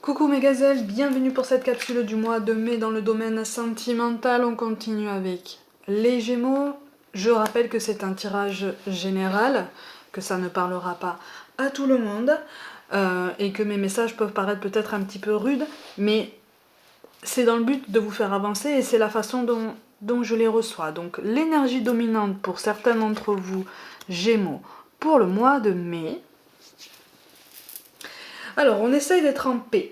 Coucou mes gazelles, bienvenue pour cette capsule du mois de mai dans le domaine sentimental. On continue avec les Gémeaux. Je rappelle que c'est un tirage général, que ça ne parlera pas à tout le monde et que mes messages peuvent paraître peut-être un petit peu rudes, mais c'est dans le but de vous faire avancer et c'est la façon dont je les reçois. Donc l'énergie dominante pour certains d'entre vous, Gémeaux, pour le mois de mai. Alors, on essaye d'être en paix.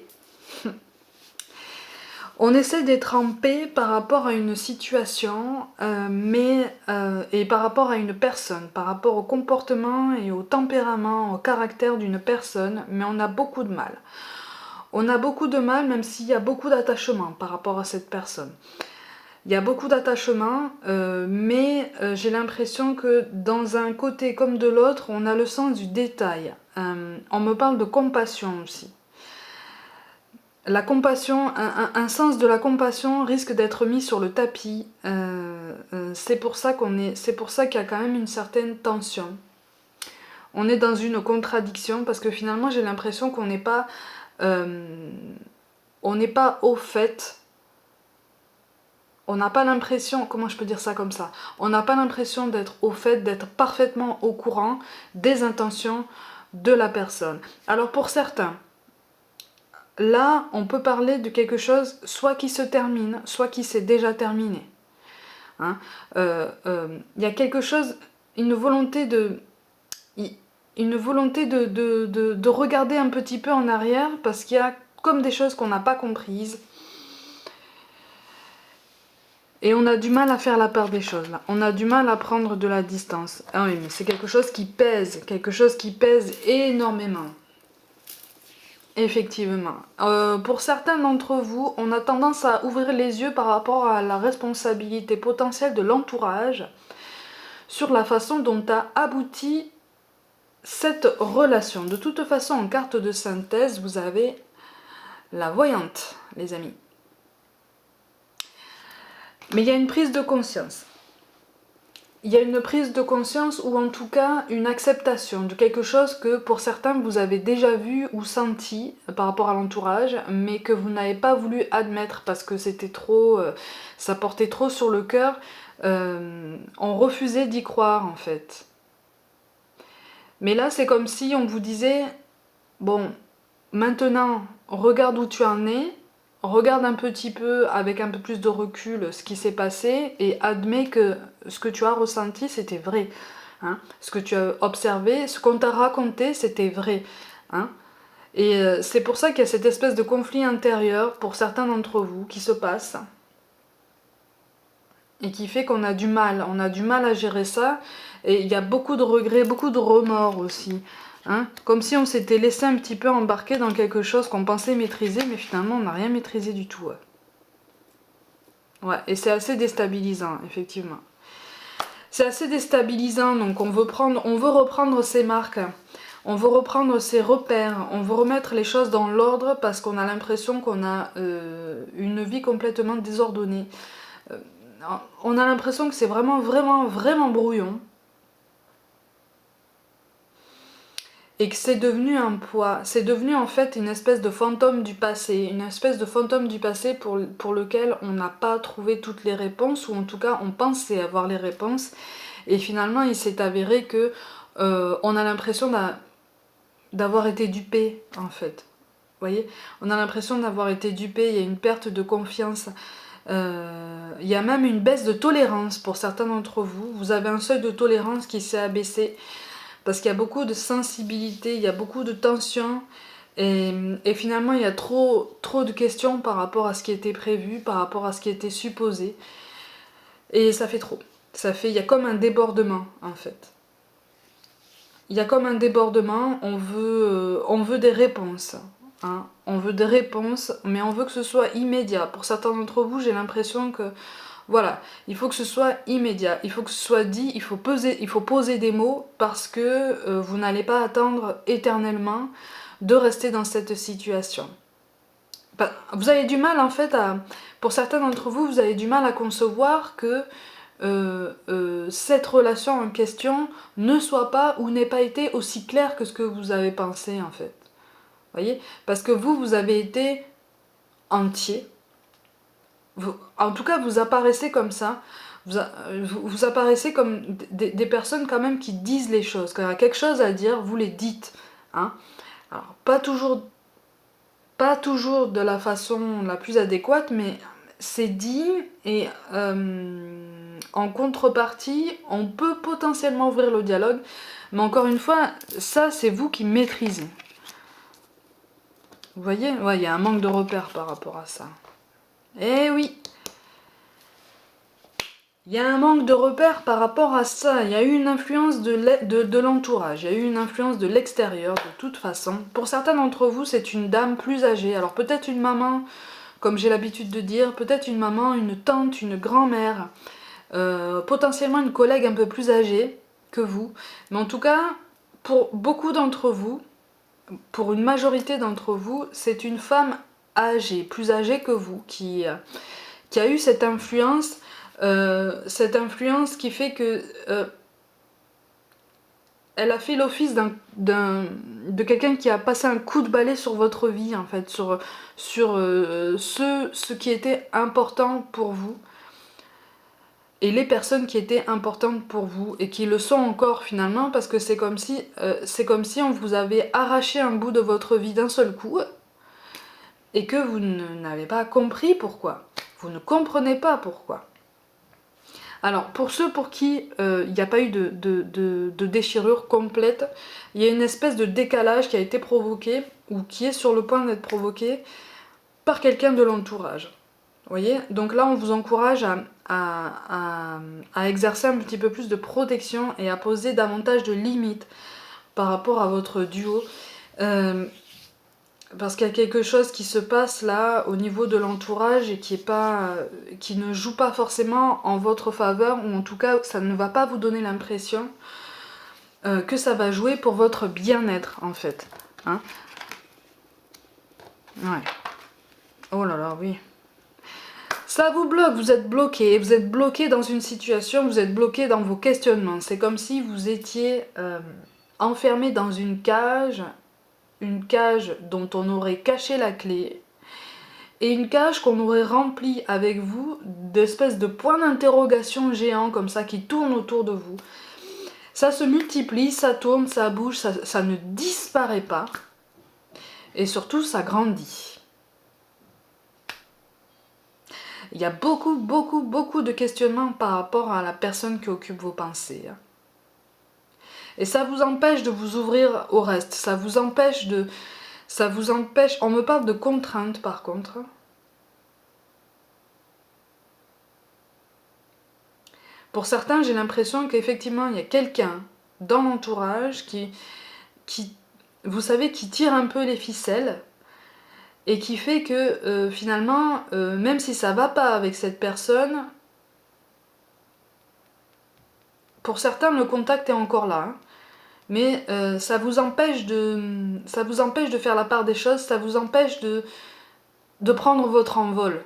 On essaie d'être en paix par rapport à une situation, et par rapport à une personne, par rapport au comportement et au tempérament, au caractère d'une personne, mais on a beaucoup de mal. On a beaucoup de mal même s'il y a beaucoup d'attachement par rapport à cette personne. Il y a beaucoup d'attachement, mais j'ai l'impression que dans un côté comme de l'autre, on a le sens du détail. On me parle de compassion aussi. La compassion, un sens de la compassion risque d'être mis sur le tapis. C'est pour ça qu'il y a quand même une certaine tension. On est dans une contradiction parce que finalement j'ai l'impression qu'on n'est pas, au fait. On n'a pas l'impression, comment je peux dire ça comme ça? On n'a pas l'impression d'être au fait, d'être parfaitement au courant des intentions de la personne. Alors pour certains, là, on peut parler de quelque chose soit qui se termine, soit qui s'est déjà terminé. Hein, y a quelque chose, une volonté de regarder un petit peu en arrière parce qu'il y a comme des choses qu'on n'a pas comprises. Et on a du mal à faire la part des choses là. On a du mal à prendre de la distance. Ah oui, mais c'est quelque chose qui pèse énormément. Effectivement. Pour certains d'entre vous, on a tendance à ouvrir les yeux par rapport à la responsabilité potentielle de l'entourage sur la façon dont a abouti cette relation. De toute façon, en carte de synthèse, vous avez la voyante, les amis. Mais il y a une prise de conscience. Il y a une prise de conscience ou en tout cas une acceptation de quelque chose que pour certains vous avez déjà vu ou senti par rapport à l'entourage, mais que vous n'avez pas voulu admettre parce que c'était trop, ça portait trop sur le cœur. On refusait d'y croire en fait. Mais là c'est comme si on vous disait, bon, maintenant regarde où tu en es, regarde un petit peu avec un peu plus de recul ce qui s'est passé et admets que ce que tu as ressenti c'était vrai. Hein. Ce que tu as observé, ce qu'on t'a raconté c'était vrai. Hein. Et c'est pour ça qu'il y a cette espèce de conflit intérieur pour certains d'entre vous qui se passe et qui fait qu'on a du mal à gérer ça et il y a beaucoup de regrets, beaucoup de remords aussi. Hein, comme si on s'était laissé un petit peu embarquer dans quelque chose qu'on pensait maîtriser, mais finalement on n'a rien maîtrisé du tout. Ouais, ouais, et c'est assez déstabilisant, effectivement. C'est assez déstabilisant, donc on veut reprendre ses marques, on veut reprendre ses repères, on veut remettre les choses dans l'ordre parce qu'on a l'impression qu'on a une vie complètement désordonnée. On a l'impression que c'est vraiment, vraiment, vraiment brouillon. Et que c'est devenu un poids, c'est devenu en fait une espèce de fantôme du passé, pour lequel on n'a pas trouvé toutes les réponses, ou en tout cas on pensait avoir les réponses, et finalement il s'est avéré que on a l'impression d'avoir été dupé en fait. Vous voyez, on a l'impression d'avoir été dupé, il y a une perte de confiance, il y a même une baisse de tolérance pour certains d'entre vous, vous avez un seuil de tolérance qui s'est abaissé, parce qu'il y a beaucoup de sensibilité, il y a beaucoup de tension, et finalement il y a trop de questions par rapport à ce qui était prévu, par rapport à ce qui était supposé, et ça fait trop. Il y a comme un débordement en fait. Il y a comme un débordement, on veut des réponses. Hein. On veut des réponses, mais on veut que ce soit immédiat. Pour certains d'entre vous, j'ai l'impression que voilà, il faut que ce soit immédiat, il faut que ce soit dit, il faut poser des mots parce que vous n'allez pas attendre éternellement de rester dans cette situation. Vous avez du mal en fait pour certains d'entre vous, vous avez du mal à concevoir que cette relation en question ne soit pas ou n'ait pas été aussi claire que ce que vous avez pensé en fait. Voyez? Parce que vous avez été entier. En tout cas, vous apparaissez comme ça. Vous apparaissez comme des personnes quand même qui disent les choses. Quand il y a quelque chose à dire, vous les dites. Hein. Alors, pas toujours de la façon la plus adéquate, mais c'est dit et en contrepartie, on peut potentiellement ouvrir le dialogue. Mais encore une fois, ça, c'est vous qui maîtrisez. Vous voyez? Ouais, il y a un manque de repères par rapport à ça. Eh oui! Il y a un manque de repères par rapport à ça. Il y a eu une influence de l'entourage. Il y a eu une influence de l'extérieur, de toute façon. Pour certains d'entre vous, c'est une dame plus âgée. Alors peut-être une maman, comme j'ai l'habitude de dire, peut-être une maman, une tante, une grand-mère, potentiellement une collègue un peu plus âgée que vous. Mais en tout cas, pour beaucoup d'entre vous, pour une majorité d'entre vous, c'est une femme âgée, plus âgée que vous, qui a eu cette influence qui fait que elle a fait l'office de quelqu'un qui a passé un coup de balai sur votre vie, en fait, sur ce qui était important pour vous, et les personnes qui étaient importantes pour vous, et qui le sont encore finalement, parce que c'est comme si on vous avait arraché un bout de votre vie d'un seul coup, et que vous n'avez pas compris pourquoi. Vous ne comprenez pas pourquoi. Alors, pour ceux pour qui il n'y a pas eu de déchirure complète, il y a une espèce de décalage qui a été provoqué, ou qui est sur le point d'être provoqué, par quelqu'un de l'entourage. Vous voyez? Donc là, on vous encourage à exercer un petit peu plus de protection et à poser davantage de limites par rapport à votre duo. Parce qu'il y a quelque chose qui se passe là au niveau de l'entourage et qui ne joue pas forcément en votre faveur, ou en tout cas ça ne va pas vous donner l'impression que ça va jouer pour votre bien-être en fait. Hein. Ouais. Oh là là, oui. Ça vous bloque, vous êtes bloqué dans une situation, vous êtes bloqué dans vos questionnements. C'est comme si vous étiez enfermé dans une cage dont on aurait caché la clé, et une cage qu'on aurait remplie avec vous d'espèces de points d'interrogation géants comme ça qui tournent autour de vous. Ça se multiplie, ça tourne, ça bouge, ça ne disparaît pas, et surtout ça grandit. Il y a beaucoup de questionnements par rapport à la personne qui occupe vos pensées. Et ça vous empêche de vous ouvrir au reste, ça vous empêche, on me parle de contraintes par contre. Pour certains, j'ai l'impression qu'effectivement, il y a quelqu'un dans l'entourage qui, vous savez, qui tire un peu les ficelles, et qui fait que finalement, même si ça va pas avec cette personne, pour certains, le contact est encore là, hein, mais ça vous empêche de faire la part des choses, ça vous empêche de prendre votre envol,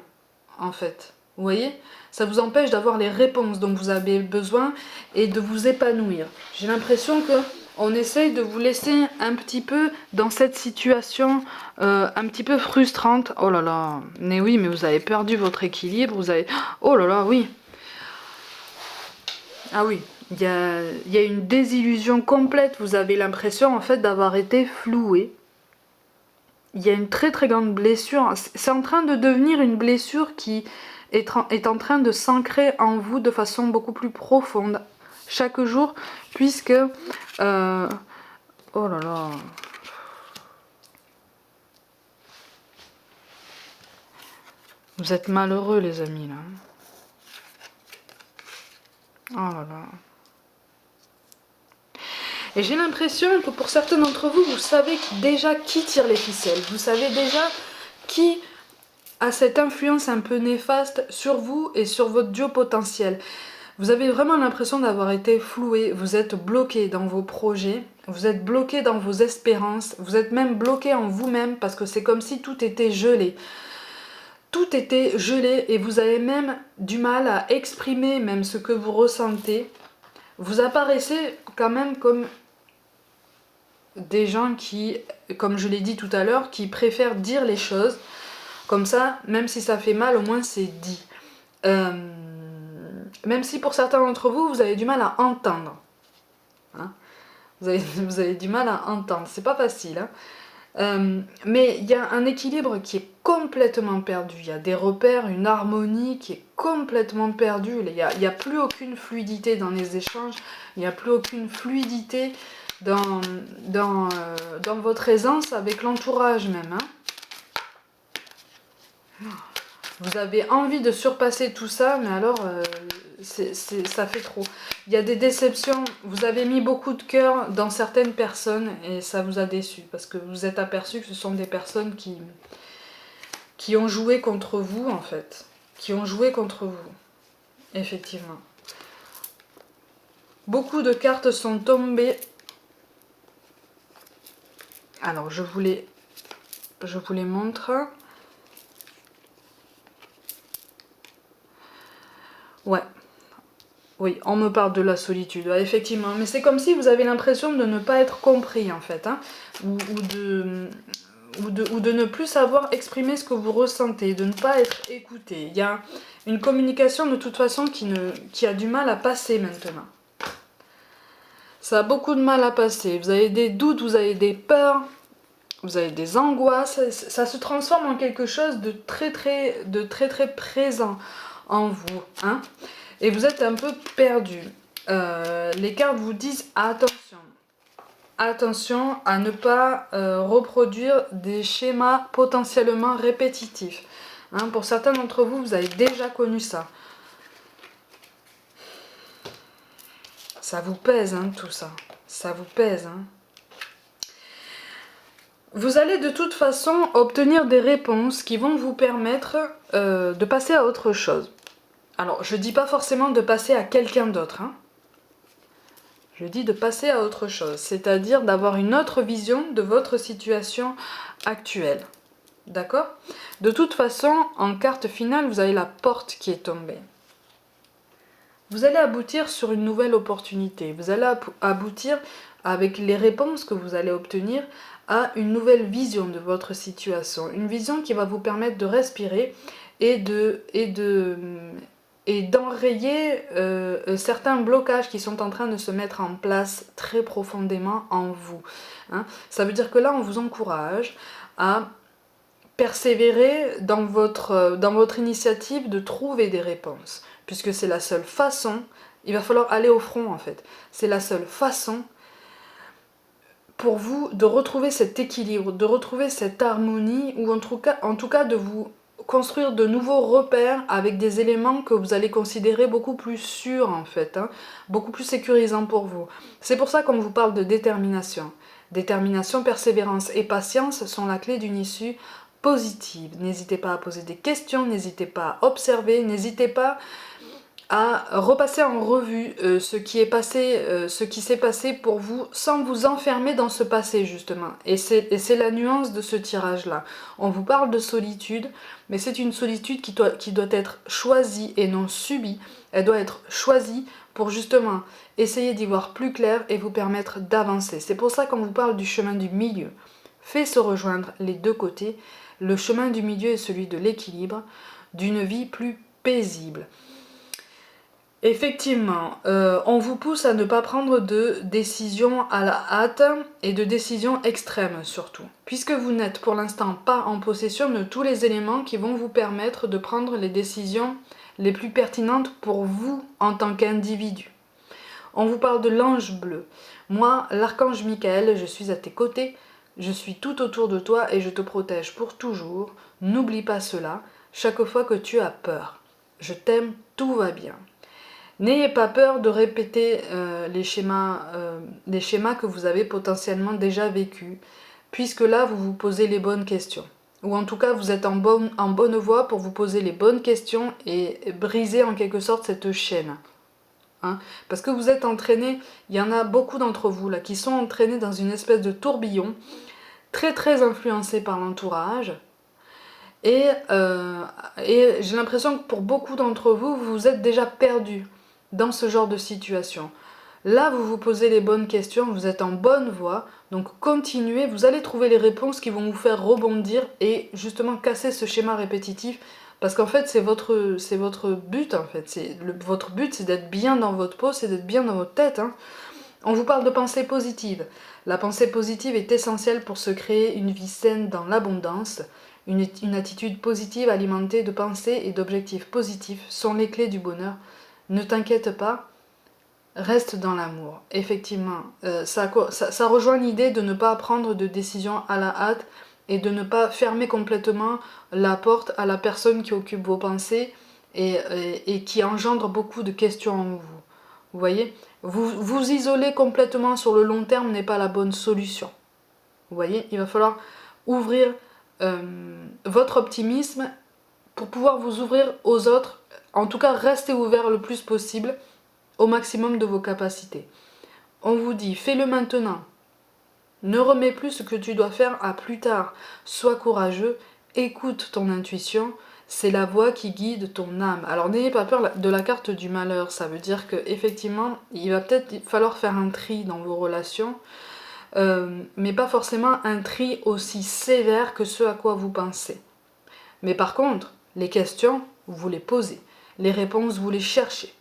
en fait. Vous voyez? Ça vous empêche d'avoir les réponses dont vous avez besoin et de vous épanouir. J'ai l'impression que on essaye de vous laisser un petit peu dans cette situation un petit peu frustrante. Oh là là, mais oui, mais vous avez perdu votre équilibre, vous avez... Oh là là, oui. Ah oui, il y a une désillusion complète, vous avez l'impression en fait d'avoir été floué. Il y a une très grande blessure, c'est en train de devenir une blessure qui est en train de s'ancrer en vous de façon beaucoup plus profonde chaque jour, puisque... oh là là... Vous êtes malheureux les amis là. Oh là là... Et j'ai l'impression que pour certains d'entre vous, vous savez déjà qui tire les ficelles. Vous savez déjà qui a cette influence un peu néfaste sur vous et sur votre duo potentiel. Vous avez vraiment l'impression d'avoir été floué, vous êtes bloqué dans vos projets, vous êtes bloqué dans vos espérances, vous êtes même bloqué en vous-même parce que c'est comme si tout était gelé. Tout était gelé et vous avez même du mal à exprimer même ce que vous ressentez. Vous apparaissez quand même comme des gens qui, comme je l'ai dit tout à l'heure, qui préfèrent dire les choses. Comme ça, même si ça fait mal, au moins c'est dit. Même si pour certains d'entre vous, vous avez du mal à entendre. Hein, vous avez du mal à entendre, c'est pas facile. Hein. Mais il y a un équilibre qui est complètement perdu. Il y a des repères, une harmonie qui est complètement perdue. Il n'y a plus aucune fluidité dans les échanges. Il n'y a plus aucune fluidité dans votre aisance avec l'entourage même. Hein. Vous avez envie de surpasser tout ça, mais alors ça fait trop. Il y a des déceptions, vous avez mis beaucoup de cœur dans certaines personnes et ça vous a déçu parce que vous êtes aperçu que ce sont des personnes qui ont joué contre vous en fait. Qui ont joué contre vous, effectivement. Beaucoup de cartes sont tombées. Alors je vous les montre. Ouais. Oui, on me parle de la solitude, ouais, effectivement. Mais c'est comme si vous avez l'impression de ne pas être compris, en fait. Hein, ou de ne plus savoir exprimer ce que vous ressentez, de ne pas être écouté. Il y a une communication, de toute façon, qui a du mal à passer maintenant. Ça a beaucoup de mal à passer. Vous avez des doutes, vous avez des peurs, vous avez des angoisses. Ça se transforme en quelque chose de très présent en vous. Hein. Et vous êtes un peu perdu. Les cartes vous disent attention. Attention à ne pas reproduire des schémas potentiellement répétitifs. Hein, pour certains d'entre vous, vous avez déjà connu ça. Ça vous pèse, hein, tout ça. Ça vous pèse. Hein. Vous allez de toute façon obtenir des réponses qui vont vous permettre de passer à autre chose. Alors, je ne dis pas forcément de passer à quelqu'un d'autre. Hein. Je dis de passer à autre chose, c'est-à-dire d'avoir une autre vision de votre situation actuelle. D'accord? De toute façon, en carte finale, vous avez la porte qui est tombée. Vous allez aboutir sur une nouvelle opportunité. Vous allez aboutir, avec les réponses que vous allez obtenir, à une nouvelle vision de votre situation. Une vision qui va vous permettre de respirer et d'enrayer certains blocages qui sont en train de se mettre en place très profondément en vous. Hein. Ça veut dire que là, on vous encourage à persévérer dans votre initiative de trouver des réponses, puisque c'est la seule façon, il va falloir aller au front en fait, c'est la seule façon pour vous de retrouver cet équilibre, de retrouver cette harmonie, ou en tout cas de vous construire de nouveaux repères avec des éléments que vous allez considérer beaucoup plus sûrs en fait, hein, beaucoup plus sécurisants pour vous. C'est pour ça qu'on vous parle de détermination. Détermination, persévérance et patience sont la clé d'une issue positive. N'hésitez pas à poser des questions, n'hésitez pas à observer, n'hésitez pas à repasser en revue ce qui s'est passé pour vous sans vous enfermer dans ce passé justement. Et c'est la nuance de ce tirage-là. On vous parle de solitude, mais c'est une solitude qui doit être choisie et non subie. Elle doit être choisie pour justement essayer d'y voir plus clair et vous permettre d'avancer. C'est pour ça qu'on vous parle du chemin du milieu. Fait se rejoindre les deux côtés. Le chemin du milieu est celui de l'équilibre, d'une vie plus paisible. Effectivement, on vous pousse à ne pas prendre de décisions à la hâte et de décisions extrêmes surtout, puisque vous n'êtes pour l'instant pas en possession de tous les éléments qui vont vous permettre de prendre les décisions les plus pertinentes pour vous en tant qu'individu. On vous parle de l'ange bleu. Moi, l'archange Michael, je suis à tes côtés, je suis tout autour de toi et je te protège pour toujours. N'oublie pas cela, chaque fois que tu as peur. Je t'aime, tout va bien. N'ayez pas peur de répéter les schémas que vous avez potentiellement déjà vécus, puisque là, vous vous posez les bonnes questions. Ou en tout cas, vous êtes en bonne voie pour vous poser les bonnes questions et briser en quelque sorte cette chaîne. Hein, parce que vous êtes entraînés, il y en a beaucoup d'entre vous là qui sont entraînés dans une espèce de tourbillon, très influencé par l'entourage. Et j'ai l'impression que pour beaucoup d'entre vous, vous êtes déjà perdus dans ce genre de situation. Là, vous vous posez les bonnes questions, vous êtes en bonne voie, donc continuez, vous allez trouver les réponses qui vont vous faire rebondir et justement casser ce schéma répétitif, parce qu'en fait, c'est votre but, en fait. Votre but, c'est d'être bien dans votre peau, c'est d'être bien dans votre tête, hein. On vous parle de pensée positive. La pensée positive est essentielle pour se créer une vie saine dans l'abondance. Une attitude positive alimentée de pensées et d'objectifs positifs sont les clés du bonheur. Ne t'inquiète pas, reste dans l'amour. Effectivement, ça rejoint l'idée de ne pas prendre de décision à la hâte et de ne pas fermer complètement la porte à la personne qui occupe vos pensées et qui engendre beaucoup de questions en vous. Vous voyez, vous isoler complètement sur le long terme n'est pas la bonne solution. Vous voyez, il va falloir ouvrir votre optimisme pour pouvoir vous ouvrir aux autres. En tout cas, restez ouvert le plus possible au maximum de vos capacités. On vous dit, fais-le maintenant. Ne remets plus ce que tu dois faire à plus tard. Sois courageux, écoute ton intuition, c'est la voix qui guide ton âme. Alors n'ayez pas peur de la carte du malheur, ça veut dire qu'effectivement, il va peut-être falloir faire un tri dans vos relations, mais pas forcément un tri aussi sévère que ce à quoi vous pensez. Mais par contre, les questions, vous les posez. Les réponses, vous les cherchez.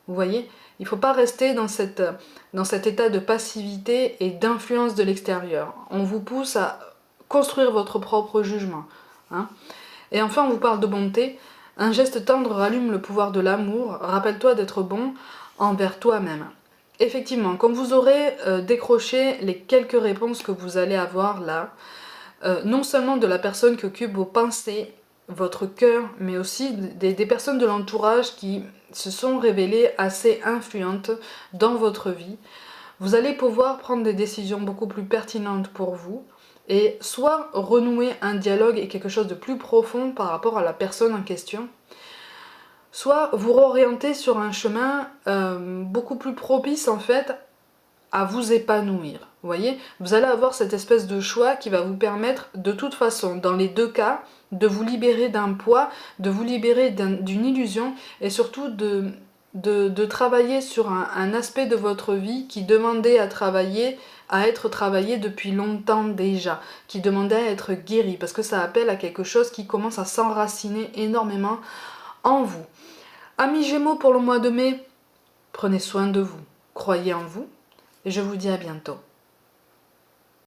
Vous voyez, il ne faut pas rester dans cet état de passivité et d'influence de l'extérieur. On vous pousse à construire votre propre jugement, hein. Et enfin, on vous parle de bonté. Un geste tendre rallume le pouvoir de l'amour. Rappelle-toi d'être bon envers toi-même. Effectivement, quand vous aurez décroché les quelques réponses que vous allez avoir là, non seulement de la personne qui occupe vos pensées, votre cœur, mais aussi des personnes de l'entourage qui se sont révélées assez influentes dans votre vie, vous allez pouvoir prendre des décisions beaucoup plus pertinentes pour vous et soit renouer un dialogue et quelque chose de plus profond par rapport à la personne en question, soit vous réorienter sur un chemin beaucoup plus propice en fait à vous épanouir. Vous voyez, vous allez avoir cette espèce de choix qui va vous permettre de toute façon, dans les deux cas, de vous libérer d'un poids, de vous libérer d'une illusion et surtout de travailler sur un aspect de votre vie qui demandait à être travaillé depuis longtemps déjà, qui demandait à être guéri, parce que ça appelle à quelque chose qui commence à s'enraciner énormément en vous. Amis Gémeaux, pour le mois de mai, prenez soin de vous, croyez en vous, et je vous dis à bientôt.